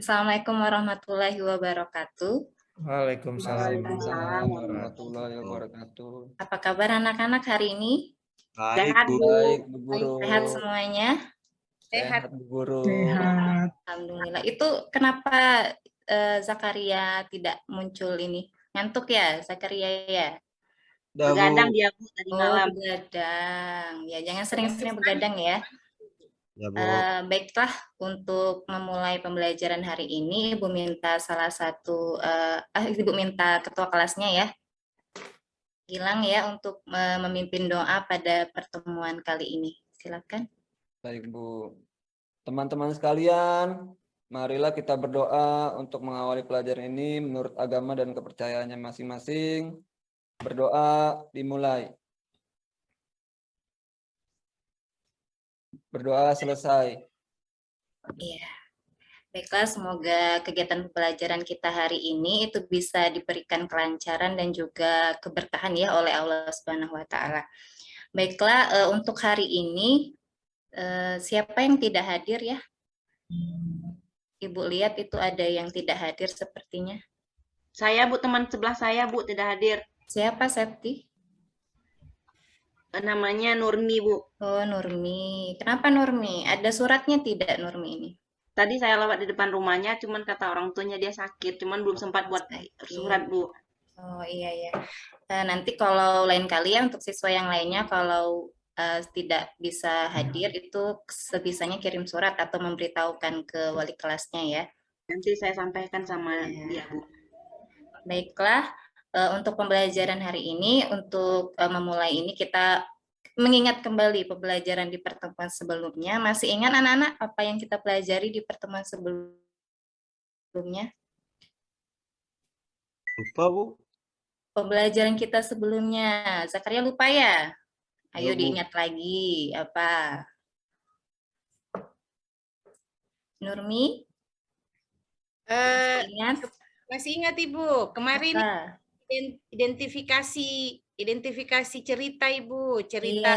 Assalamualaikum warahmatullahi wabarakatuh. Waalaikumsalam Waalaikumsalam warahmatullahi wabarakatuh. Apa kabar anak-anak hari ini? Sehat, Bu. Baik, Bu Guru. Sehat semuanya? Sehat, Bu Guru. Sehat. Alhamdulillah. Itu kenapa Zakaria tidak muncul ini? Ngantuk ya, Zakaria ya? Begadang dia, Bu, tadi malam. Begadang. Ya, jangan sering-sering begadang ya. Ya, Bu. Baiklah, untuk memulai pembelajaran hari ini, Ibu minta Ibu minta ketua kelasnya ya, Gilang ya, untuk memimpin doa pada pertemuan kali ini. Silakan. Baik, Bu. Teman-teman sekalian, marilah kita berdoa untuk mengawali pelajaran ini menurut agama dan kepercayaannya masing-masing. Berdoa dimulai. Berdoa selesai. Iya. Baiklah, semoga kegiatan pembelajaran kita hari ini itu bisa diberikan kelancaran dan juga keberkahan ya oleh Allah Subhanahu wa taala. Baiklah, untuk hari ini siapa yang tidak hadir ya? Ibu lihat itu ada yang tidak hadir sepertinya. Saya, Bu, teman sebelah saya, Bu, tidak hadir. Siapa, Septi? Namanya Nurmi, Bu. Oh, Nurmi. Kenapa Nurmi? Ada suratnya tidak Nurmi ini? Tadi saya lewat di depan rumahnya, cuman kata orang tuanya dia sakit, cuman belum sempat buat surat, Bu. Oh iya ya. Nanti kalau lain kali ya untuk siswa yang lainnya kalau tidak bisa hadir itu sebisanya kirim surat atau memberitahukan ke wali kelasnya ya. Nanti saya sampaikan sama dia, Bu. Baiklah, untuk pembelajaran hari ini, untuk memulai ini kita mengingat kembali pembelajaran di pertemuan sebelumnya. Masih ingat anak-anak apa yang kita pelajari di pertemuan sebelumnya? Lupa, Bu. Pembelajaran kita sebelumnya, Zakaria lupa ya? Ayo diingat lagi, apa? Nurmi? Ingat? Masih ingat Ibu, kemarin Apa? identifikasi cerita Ibu, cerita.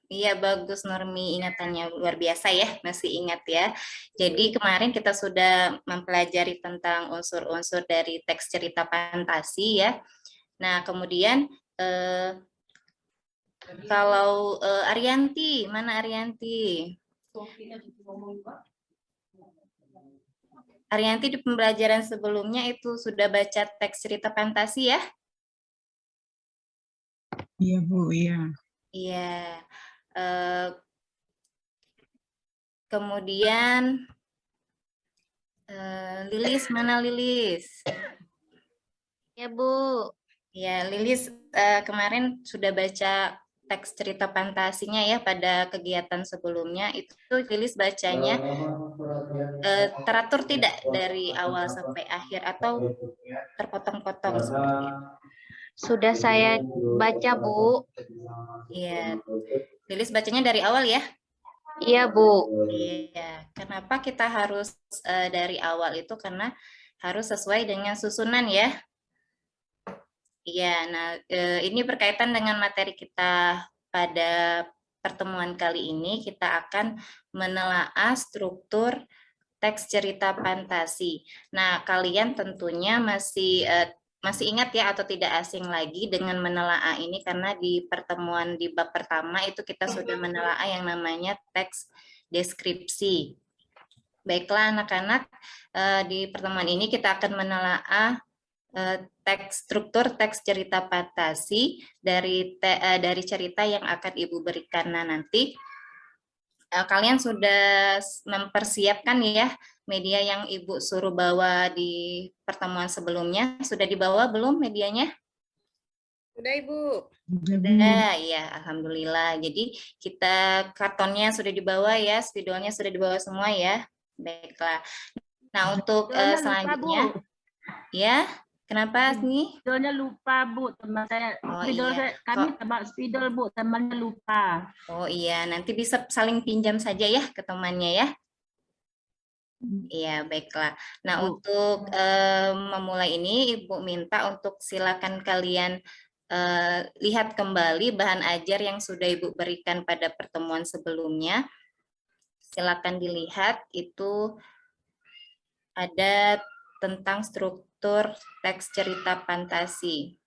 Iya bagus Nurmi, ingatannya luar biasa ya, masih ingat ya. Jadi kemarin kita sudah mempelajari tentang unsur-unsur dari teks cerita fantasi ya. Nah kemudian kalau Arianti, mana Arianti? Arianti di pembelajaran sebelumnya itu sudah baca teks cerita fantasi ya? Iya Bu, iya. Iya. Kemudian Lilis, mana Lilis? Ya Bu. Ya, Lilis kemarin sudah baca teks cerita fantasinya ya pada kegiatan sebelumnya. Itu Lilis bacanya teratur tidak dari awal sampai akhir atau terpotong-potong seperti itu? Sudah saya baca Bu. Iya, Lilis bacanya dari awal ya? Iya Bu. Iya, kenapa kita harus dari awal itu? Karena harus sesuai dengan susunan ya. Iya, nah ini berkaitan dengan materi kita pada pertemuan kali ini. Kita akan menelaah struktur teks cerita fantasi. Nah, kalian tentunya masih ingat ya atau tidak asing lagi dengan menelaah ini karena di pertemuan di bab pertama itu kita sudah menelaah yang namanya teks deskripsi. Baiklah anak-anak, di pertemuan ini kita akan menelaah struktur teks cerita fantasi dari cerita yang akan Ibu berikan. Nah, nanti kalian sudah mempersiapkan ya media yang Ibu suruh bawa di pertemuan sebelumnya. Sudah dibawa belum medianya? Sudah Ibu. Sudah, ya alhamdulillah. Jadi kita kartonnya sudah dibawa ya, spidolnya sudah dibawa semua ya. Baiklah. Nah, untuk selanjutnya ya. Kenapa nih? Spidolnya lupa Bu, teman saya. Oh, Spidol iya. kami tambah spidol Bu, temannya lupa. Oh iya, nanti bisa saling pinjam saja ya ke temannya ya. Iya, baiklah. Nah, untuk memulai ini Ibu minta untuk silakan kalian lihat kembali bahan ajar yang sudah Ibu berikan pada pertemuan sebelumnya. Silakan dilihat itu ada tentang struktur teks cerita fantasi.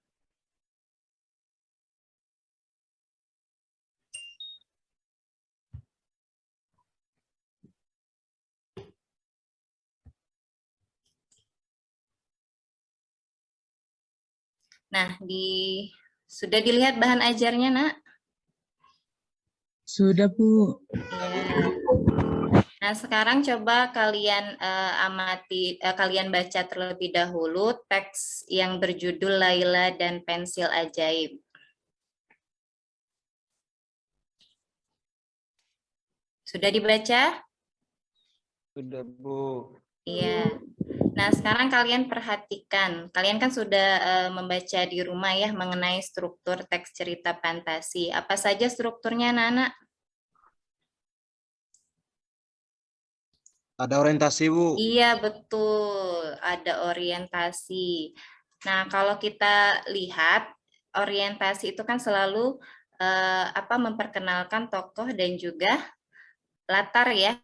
Nah, sudah dilihat bahan ajarnya, Nak? Sudah, Bu. Ya. Nah, sekarang coba kalian kalian baca terlebih dahulu teks yang berjudul Laila dan Pensil Ajaib. Sudah dibaca? Sudah, Bu. Iya. Nah, sekarang kalian perhatikan. Kalian kan sudah membaca di rumah ya mengenai struktur teks cerita fantasi. Apa saja strukturnya, anak-anak? Ada orientasi, Bu. Iya, betul. Ada orientasi. Nah, kalau kita lihat, orientasi itu kan selalu memperkenalkan tokoh dan juga latar ya.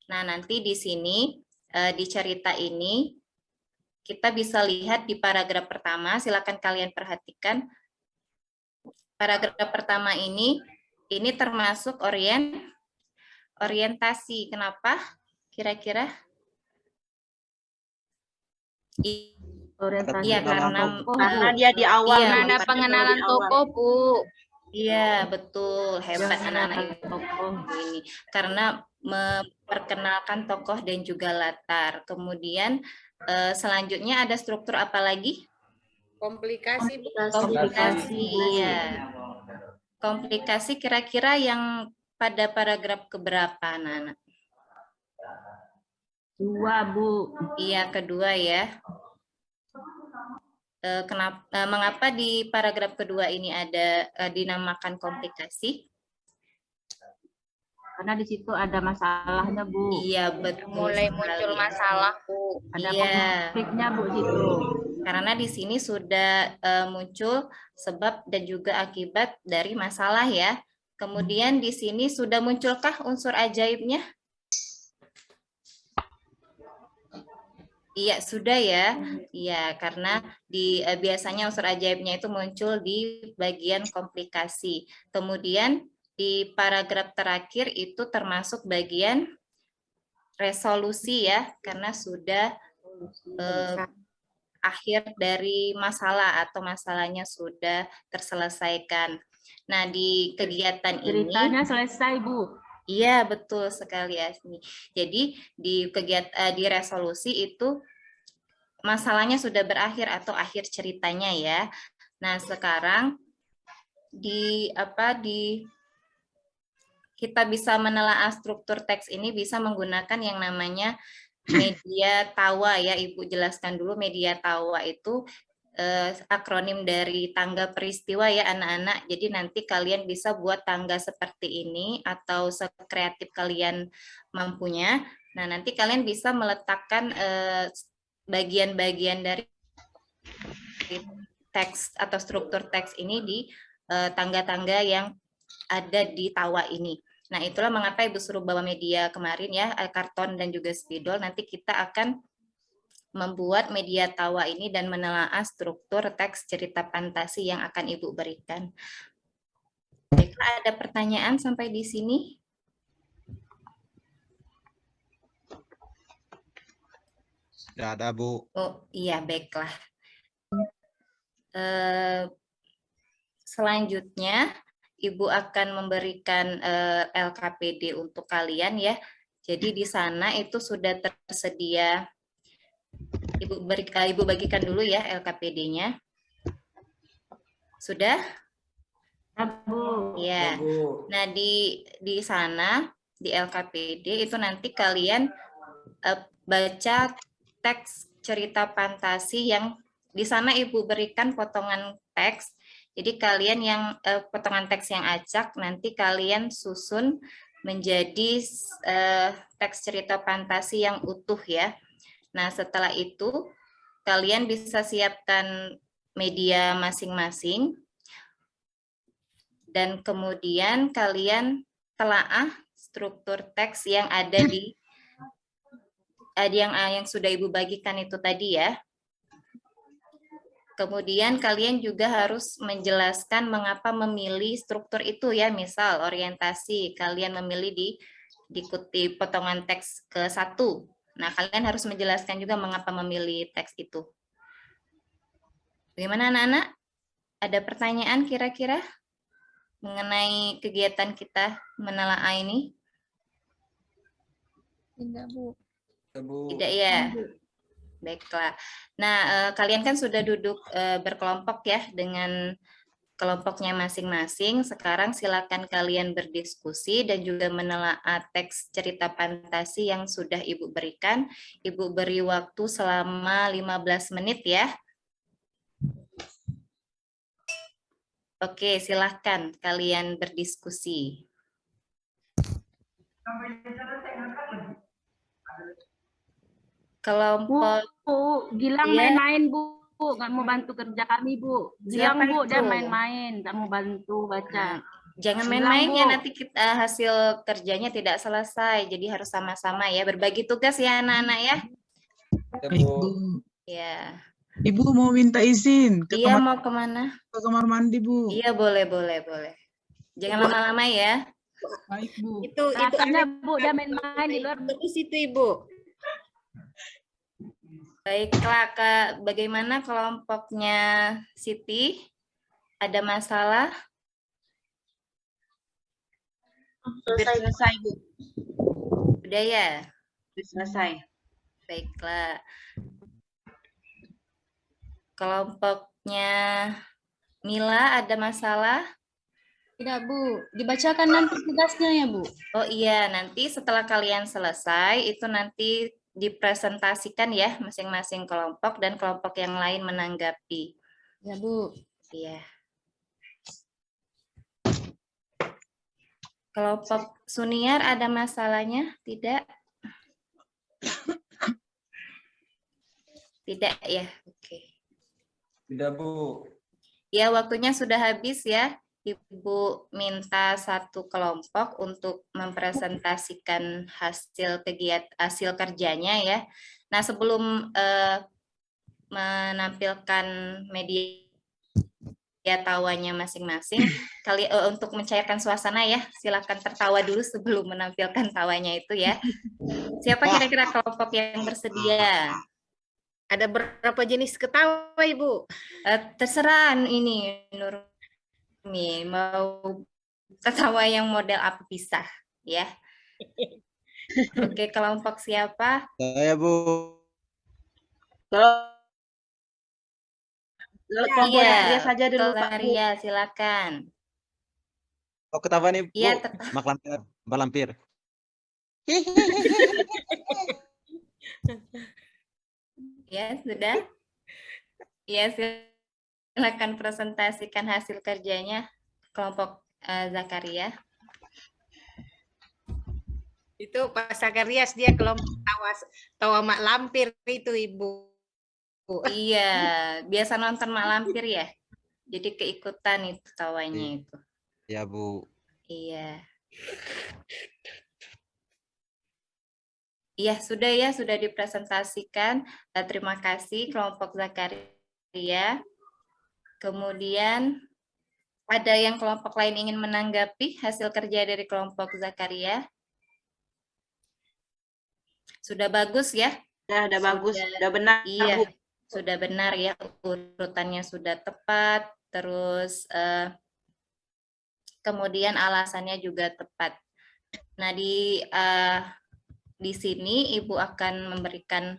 Nah, nanti di sini, di cerita ini, kita bisa lihat di paragraf pertama, silakan kalian perhatikan. Paragraf pertama ini termasuk orientasi. Kenapa? Kira-kira? Orientasi Iya, dalam karena tokoh, Karena Bu. dia di awal. Iya. Ada melibatkan pengenalan di awal. tokoh, Bu. Iya, betul. Hebat anak-anak Pengenalan tokoh. ini. Karena memperkenalkan tokoh dan juga latar. Kemudian selanjutnya ada struktur apa lagi? Komplikasi, Bu. Komplikasi, iya. Komplikasi kira-kira yang pada paragraf keberapa, anak-anak? 2, Bu. Iya, kedua ya. Mengapa di paragraf kedua ini ada dinamakan komplikasi? Karena di situ ada masalahnya, Bu. Iya, betul. Mulai sekali. muncul masalah, Bu. Ada Iya. konfliknya, Bu, situ. Karena di sini sudah muncul sebab dan juga akibat dari masalah ya. Kemudian di sini sudah munculkah unsur ajaibnya? Iya, sudah ya. Iya, karena biasanya unsur ajaibnya itu muncul di bagian komplikasi. Kemudian di paragraf terakhir itu termasuk bagian resolusi ya, karena sudah akhir dari masalah atau masalahnya sudah terselesaikan. Nah, di kegiatan ini Ceritanya selesai, Bu. iya, betul sekali Asmi. Jadi di resolusi itu masalahnya sudah berakhir atau akhir ceritanya ya. Nah, sekarang kita bisa menelaah struktur teks ini bisa menggunakan yang namanya media tawa ya. Ibu jelaskan dulu media tawa itu akronim dari tangga peristiwa ya anak-anak. Jadi nanti kalian bisa buat tangga seperti ini atau sekreatif kalian mampunya. Nah, nanti kalian bisa meletakkan bagian-bagian dari teks atau struktur teks ini di tangga-tangga yang ada di tawa ini. Nah, itulah mengapa Ibu suruh bawa media kemarin ya, karton dan juga spidol. Nanti kita akan membuat media tawa ini dan menelaah struktur teks cerita fantasi yang akan Ibu berikan. Baiklah, ada pertanyaan sampai di sini? Tidak ada, Bu. Oh iya, baiklah. Selanjutnya, Ibu akan memberikan LKPD untuk kalian ya. Jadi di sana itu sudah tersedia. Ibu bagikan dulu ya LKPD-nya. Sudah? Bu. Ya. Nah, di sana di LKPD itu nanti kalian baca teks cerita fantasi yang di sana Ibu berikan potongan teks. Jadi kalian yang potongan teks yang acak nanti kalian susun menjadi teks cerita fantasi yang utuh ya. Nah, setelah itu kalian bisa siapkan media masing-masing dan kemudian kalian telaah struktur teks yang ada di yang sudah Ibu bagikan itu tadi ya. Kemudian kalian juga harus menjelaskan mengapa memilih struktur itu ya. Misal orientasi, kalian memilih diikuti potongan teks ke-1. Nah, kalian harus menjelaskan juga mengapa memilih teks itu. Bagaimana anak-anak? Ada pertanyaan kira-kira mengenai kegiatan kita menelaah ini? Tidak, Bu. Bu. Tidak ya? Baiklah. Nah, kalian kan sudah duduk berkelompok ya dengan kelompoknya masing-masing. Sekarang silakan kalian berdiskusi dan juga menelaah teks cerita fantasi yang sudah Ibu berikan. Ibu beri waktu selama 15 menit ya. Oke, silahkan kalian berdiskusi. Kelompok Bu, Gilang Iya. main-main, Bu. Nggak mau bantu kerja kami, Bu. Gilang, Siapa Bu, dia itu? main-main. Nggak mau bantu baca. Jangan Bilang, main-main ya, Bu. nanti kita hasil kerjanya tidak selesai. Jadi harus sama-sama ya, berbagi tugas ya anak-anak ya. Ya, Baik, Bu. Bu. Ya. Ibu mau minta izin ke Iya, kamar, mau kemana? ke kamar mandi, Bu. Iya, boleh. Jangan lama-lama ya. Baik, Bu. Itu Rasanya, anak Bu, dia main-main di luar. terus itu, Ibu. Baiklah, Kak. Bagaimana kelompoknya Siti? Ada masalah? Selesai, Bu. Udah ya? Sudah selesai. Baiklah. Kelompoknya Mila ada masalah? Tidak, Bu. Dibacakan nanti tugasnya ya, Bu. Oh iya, nanti setelah kalian selesai, itu nanti dipresentasikan ya masing-masing kelompok dan kelompok yang lain menanggapi. Ya, Bu. Iya. Kelompok Suniar ada masalahnya? Tidak? Tidak ya? Oke. Tidak, Bu. Ya, waktunya sudah habis ya. Ibu minta satu kelompok untuk mempresentasikan hasil kerjanya ya. Nah, sebelum menampilkan media tawanya masing-masing, untuk mencairkan suasana ya, silakan tertawa dulu sebelum menampilkan tawanya itu ya. Siapa kira-kira kelompok yang bersedia? Ada berapa jenis ketawa, Ibu? Terserah ini Nur. Nih, mau ketawa yang model apa bisa ya. Oke, kelompok siapa? Saya, Bu. Kelompok Zakaria saja dulu, Pak. Bu. Zakaria, silakan. Oh, ketawa nih, Bu. Iya, Mak lampir. Ya, sudah. Ya, silakan presentasikan hasil kerjanya kelompok Zakaria. Itu Pak Sakarias, dia kelompok tawa mak lampir itu, Ibu. Iya, biasa nonton mak lampir ya. Jadi keikutan itu tawanya itu. Ya, Bu. Iya. Iya, sudah dipresentasikan. Terima kasih kelompok Zakaria. Kemudian ada yang kelompok lain ingin menanggapi hasil kerja dari kelompok Zakaria? Sudah bagus ya? Sudah bagus, sudah benar, Iya, Bu. sudah benar ya, urutannya sudah tepat, terus kemudian alasannya juga tepat. Nah, di sini Ibu akan memberikan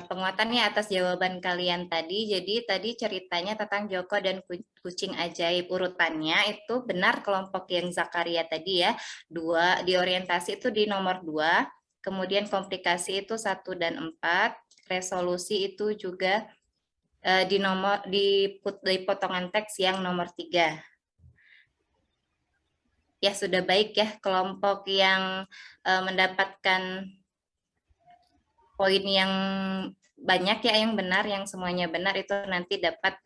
penguatannya atas jawaban kalian tadi. Jadi tadi ceritanya tentang Joko dan kucing ajaib. Urutannya itu benar kelompok yang Zakaria tadi ya. 2, di orientasi itu di nomor 2. Kemudian komplikasi itu 1 dan 4. Resolusi itu juga di potongan teks yang nomor 3. Ya, sudah baik ya, kelompok yang mendapatkan poin yang banyak ya, yang benar, yang semuanya benar, itu nanti dapat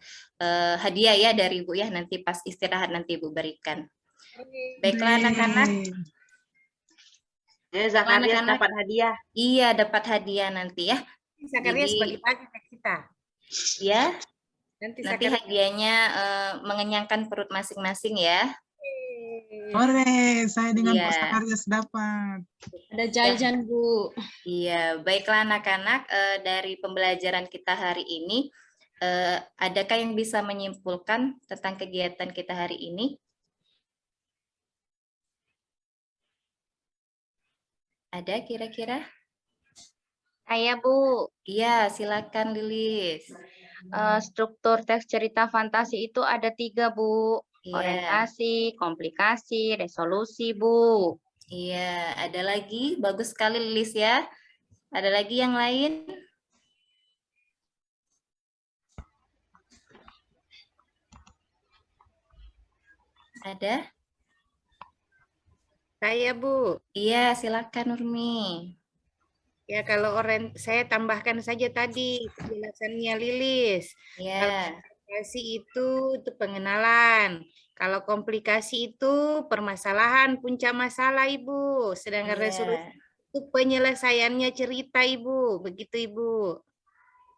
hadiah ya dari Ibu ya, nanti pas istirahat nanti Ibu berikan. Baiklah anak-anak, Ya, Zakarias Anak-anak. dapat hadiah. Iya, dapat hadiah nanti ya. Zakarias Jadi- bagi-bagi ke kita. Ya, Nanti nanti Zakarias. hadiahnya mengenyangkan perut masing-masing ya. Ore, saya dengan Pak Iya. Zakarias dapat. Ada jajan, Bu. Iya, baiklah anak-anak, dari pembelajaran kita hari ini, adakah yang bisa menyimpulkan tentang kegiatan kita hari ini? Ada kira-kira? Saya, Bu. Iya, silakan Lilis. Struktur teks cerita fantasi itu ada 3, Bu. Iya, Orientasi, komplikasi, resolusi, Bu. iya. Ada lagi? Bagus sekali Lilis ya. Ada lagi yang lain? Ada? Saya, Bu. Iya, silakan Nurmi. Ya, kalau saya tambahkan saja tadi penjelasannya Lilis. Iya, Komplikasi itu pengenalan. Kalau komplikasi itu permasalahan, puncak masalah, Ibu. Sedangkan resolusi iya. itu penyelesaiannya cerita, Ibu. Begitu, Ibu.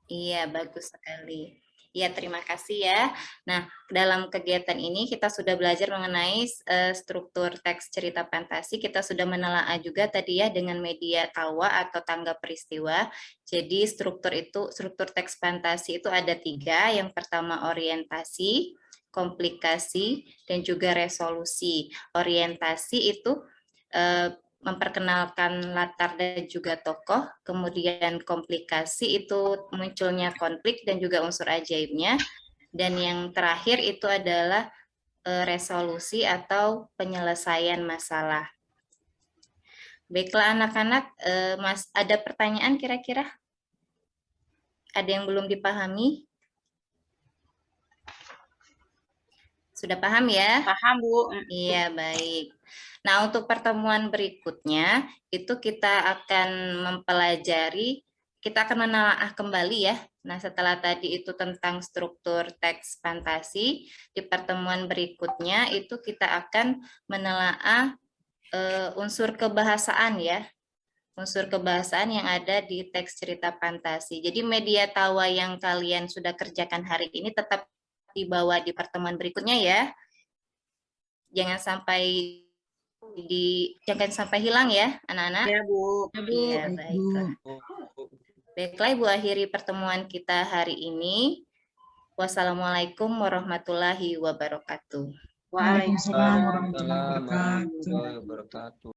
Iya, bagus sekali. Ya, terima kasih ya. Nah, dalam kegiatan ini kita sudah belajar mengenai struktur teks cerita fantasi. Kita sudah menelaah juga tadi ya dengan media tawa atau tangga peristiwa. Jadi struktur teks fantasi itu ada 3. Yang pertama orientasi, komplikasi, dan juga resolusi. Orientasi itu memperkenalkan latar dan juga tokoh, kemudian komplikasi itu munculnya konflik dan juga unsur ajaibnya, dan yang terakhir itu adalah resolusi atau penyelesaian masalah. Baiklah anak-anak, Mas, ada pertanyaan kira-kira? Ada yang belum dipahami? Sudah paham ya? Paham, Bu. Iya, baik. Nah, untuk pertemuan berikutnya, itu kita akan mempelajari, kita akan menelaah kembali ya. Nah, setelah tadi itu tentang struktur teks fantasi, di pertemuan berikutnya itu kita akan menelaah unsur kebahasaan ya. Unsur kebahasaan yang ada di teks cerita fantasi. Jadi media tawa yang kalian sudah kerjakan hari ini tetap dibawa di pertemuan berikutnya ya. Jangan sampai hilang ya, anak-anak. Ya, Bu. Iya, Baik, baiklah. Bu. Baiklah, Ibu akhiri pertemuan kita hari ini. Wassalamualaikum warahmatullahi wabarakatuh. Waalaikumsalam warahmatullahi Waalaikumsalam wabarakatuh. warahmatullahi wabarakatuh.